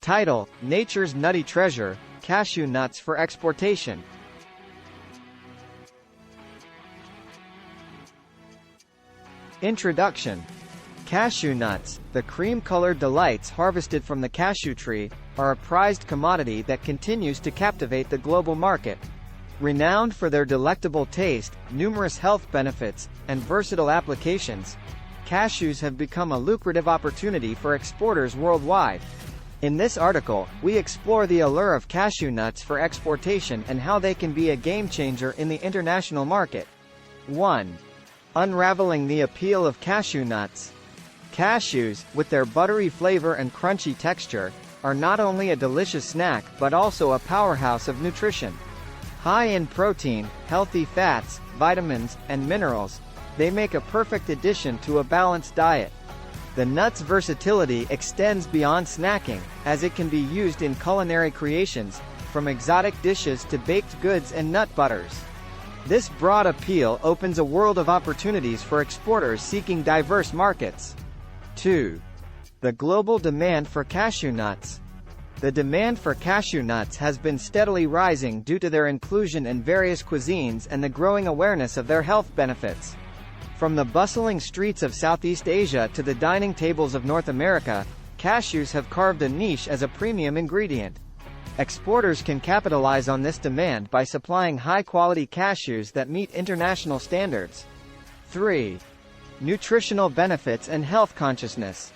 Title: Nature's Nutty Treasure, Cashew Nuts for Exportation. Introduction. Cashew nuts, the cream-colored delights harvested from the cashew tree, are a prized commodity that continues to captivate the global market. Renowned for their delectable taste, numerous health benefits, and versatile applications, cashews have become a lucrative opportunity for exporters worldwide. In this article, we explore the allure of cashew nuts for exportation and how they can be a game-changer in the international market. 1. Unraveling the appeal of cashew nuts. Cashews, with their buttery flavor and crunchy texture, are not only a delicious snack but also a powerhouse of nutrition. High in protein, healthy fats, vitamins, and minerals, they make a perfect addition to a balanced diet. The nut's versatility extends beyond snacking, as it can be used in culinary creations, from exotic dishes to baked goods and nut butters. This broad appeal opens a world of opportunities for exporters seeking diverse markets. 2. The global demand for cashew nuts. The demand for cashew nuts has been steadily rising due to their inclusion in various cuisines and the growing awareness of their health benefits. From the bustling streets of Southeast Asia to the dining tables of North America, cashews have carved a niche as a premium ingredient. Exporters can capitalize on this demand by supplying high-quality cashews that meet international standards. 3. Nutritional benefits and health consciousness.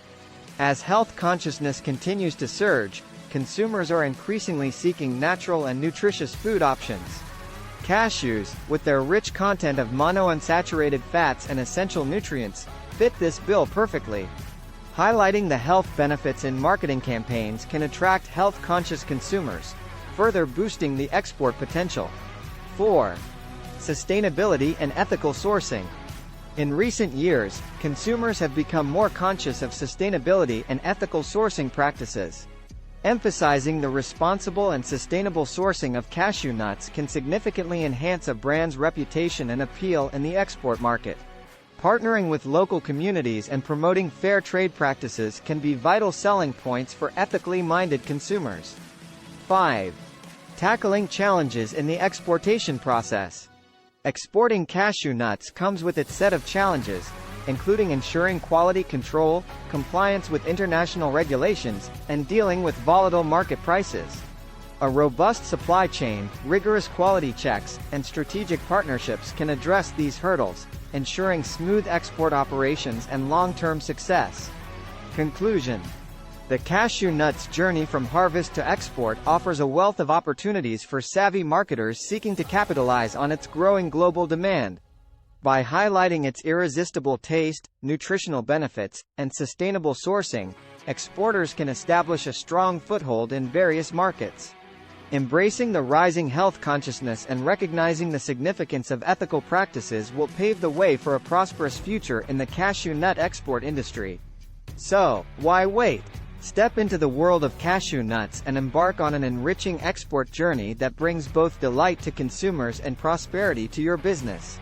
As health consciousness continues to surge, consumers are increasingly seeking natural and nutritious food options. Cashews, with their rich content of monounsaturated fats and essential nutrients, fit this bill perfectly. Highlighting the health benefits in marketing campaigns can attract health-conscious consumers, further boosting the export potential. 4. Sustainability and ethical sourcing. In recent years, consumers have become more conscious of sustainability and ethical sourcing practices. Emphasizing the responsible and sustainable sourcing of cashew nuts can significantly enhance a brand's reputation and appeal in the export market. Partnering with local communities and promoting fair trade practices can be vital selling points for ethically minded consumers. 5. Tackling challenges in the exportation process. Exporting cashew nuts comes with its set of challenges, including ensuring quality control, compliance with international regulations, and dealing with volatile market prices. A robust supply chain, rigorous quality checks, and strategic partnerships can address these hurdles, ensuring smooth export operations and long-term success. Conclusion. The cashew nuts journey from harvest to export offers a wealth of opportunities for savvy marketers seeking to capitalize on its growing global demand. By highlighting its irresistible taste, nutritional benefits, and sustainable sourcing, exporters can establish a strong foothold in various markets. Embracing the rising health consciousness and recognizing the significance of ethical practices will pave the way for a prosperous future in the cashew nut export industry. So, why wait? Step into the world of cashew nuts and embark on an enriching export journey that brings both delight to consumers and prosperity to your business.